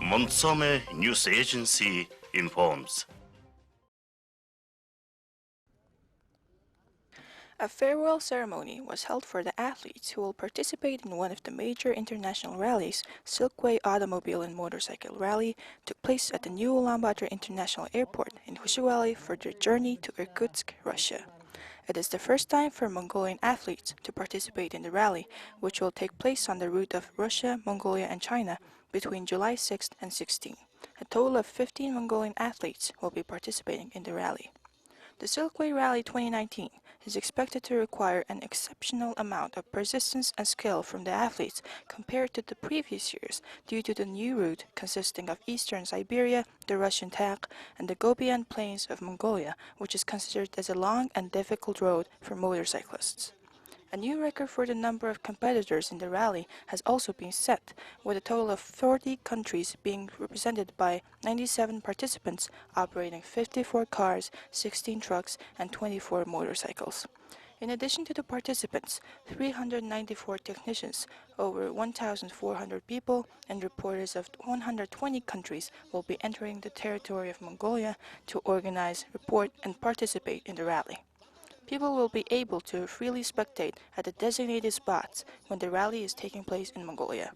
Monsome News Agency informs. A farewell ceremony was held for the athletes who will participate in one of the major international rallies. Silkway Automobile and Motorcycle Rally took place at the new Ulaanbaatar International Airport in Huzhouali for their journey to Irkutsk, Russia. It is the first time for Mongolian athletes to participate in the rally, which will take place on the route of Russia, Mongolia, and China between July 6th and 16th. A total of 15 Mongolian athletes will be participating in the rally. The Silkway Rally 2019 is expected to require an exceptional amount of persistence and skill from the athletes compared to the previous years due to the new route consisting of eastern Siberia, the Russian Tag, and the Gobian Plains of Mongolia, which is considered as a long and difficult road for motorcyclists. A new record for the number of competitors in the rally has also been set, with a total of 40 countries being represented by 97 participants operating 54 cars, 16 trucks, and 24 motorcycles. In addition to the participants, 394 technicians, over 1,400 people, and reporters of 120 countries will be entering the territory of Mongolia to organize, report, and participate in the rally. People will be able to freely spectate at the designated spots when the rally is taking place in Mongolia.